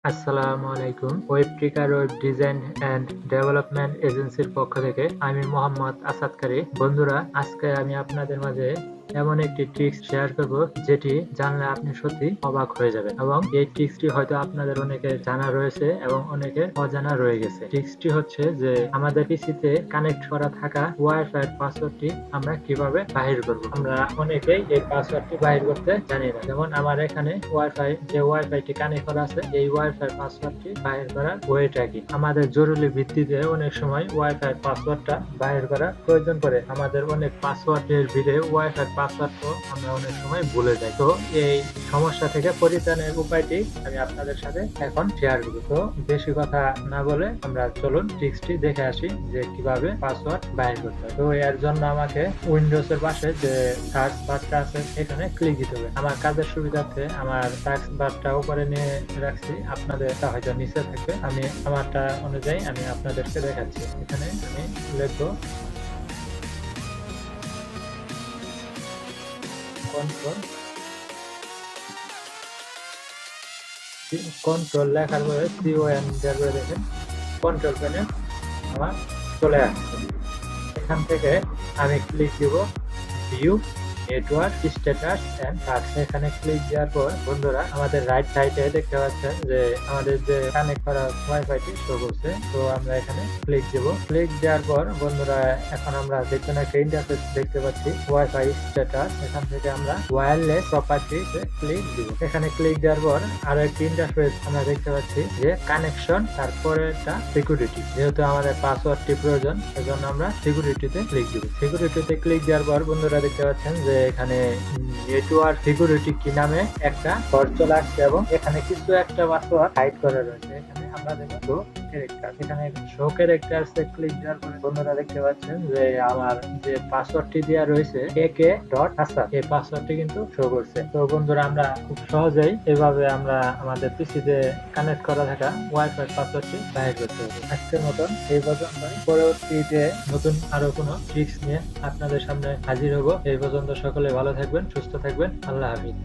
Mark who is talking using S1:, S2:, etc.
S1: আসসালামু আলাইকুম। ওয়েবট্রিকার web design and development এজেন্সির পক্ষ থেকে আমি মোহাম্মদ আসাদকারী। বন্ধুরা, আজকে আমি আপনাদের মাঝে এমন একটি ট্রিক্স শেয়ার করব যেটি জানলে আপনি সত্যি অবাক হয়ে যাবেন, এবং এই ট্রিক্সটি হয়তো আপনাদের অনেকের জানা রয়েছে এবং অনেকের অজানা রয়ে গেছে। ট্রিক্সটি হচ্ছে যে আমাদের পিসিতে কানেক্ট করা থাকা ওয়াইফাই এর পাসওয়ার্ডটি আমরা কিভাবে বাহির করব। আমরা অনেকেই এই পাসওয়ার্ডটি বাহির করতে জানি না। যেমন আমার এখানে ওয়াইফাইটি কানেক্ট করা আছে, এই ওয়াইফাই পাসওয়ার্ডটি বাহির করার ওয়েটা কি। আমাদের জরুরি ভিত্তিতে অনেক সময় ওয়াইফাই পাসওয়ার্ডটা বাহির করা প্রয়োজন পড়ে। আমাদের অনেক পাসওয়ার্ডের ভিড়ে ওয়াইফাই পাসওয়ার্ডও আমরা অনেক সময় ভুলে যাই। তো এই সমস্যা থেকে পরিত্রাণের উপায়টি আমি আপনাদের সাথে এখন শেয়ার করব। তো বেশি কথা না বলে আমরা চলুন ট্রিক্সটি দেখে আসি যে কিভাবে পাসওয়ার্ড বাহির করতে হয়। তো এর জন্য আমাকে উইন্ডোজ এর পাশে যে সার্চ বারটা আছে এখানে ক্লিক দিতে হবে। আমার কাজের সুবিধার্থে আমার সার্চ বারটা উপরে নিয়ে রাখছি, আপনাদেরটা হয়তো নিচে থাকবে। আমি আমারটা অনুযায়ী আমি আপনাদেরকে দেখাচ্ছি। এখানে আমি লিখবো কন্ট্রোল লেখার পরে CON করে দেখেন কন্ট্রোল প্যানেল আমার চলে আসছে। এখান থেকে আমি ক্লিক দিব view network status and task. এখানে ক্লিক দেওয়ার পর বন্ধুরা আমাদের রাইট সাইডে দেখতে পাচ্ছেন যে আমাদের যে কানেক্ট করা ওয়াইফাইটি শো করছে। তো আমরা এখানে ক্লিক দেব। ক্লিক দেওয়ার পর বন্ধুরা এখন আমরা দেখতে একটা ইন্টারফেস দেখতে পাচ্ছি ওয়াইফাই স্ট্যাটাস। এখান থেকে আমরা ওয়্যারলেস প্রপার্টিতে ক্লিক দিব। এখানে ক্লিক দেওয়ার পর আরো একটি ইন্টারফেস আমরা দেখতে পাচ্ছি যে কানেকশন, তারপরে একটা সিকিউরিটি। যেহেতু আমাদের পাসওয়ার্ডটি প্রয়োজন সেজন্য আমরা সিকিউরিটিতে ক্লিক দিব। সিকিউরিটিতে ক্লিক দেওয়ার পর বন্ধুরা দেখতে পাচ্ছেন যে এখানে নেটওয়ার্ক সিকিউরিটি কি নামে একটা ঘর চলে আসছে, এবং এখানে কিছু একটা পাসওয়ার্ড হাইড করা রয়েছে। এখানে আমরা দেখবো ক্যারেক্টার। এখানে শো ক্যারেক্টারসে ক্লিক দেওয়ার পরে বন্ধুরা দেখতে পাচ্ছেন যে আমার যে পাসওয়ার্ডটি দেওয়া রয়েছে ak.asad, এই পাসওয়ার্ডটি কিন্তু শো করছে। তো বন্ধুরা আমরা খুব সহজেই এভাবে আমরা আমাদের পিসিতে কানেক্ট করা থাকা ওয়াইফাই পাসওয়ার্ডটি বাহির করতে হবে। আজকের মতন এই পর্যন্তই। পরবর্তীতে নতুন আরো কোনো ট্রিক্স নিয়ে আপনাদের সামনে হাজির হব। এই পর্যন্ত সকলে ভালো থাকবেন, সুস্থ থাকবেন। আল্লাহ হাফিজ।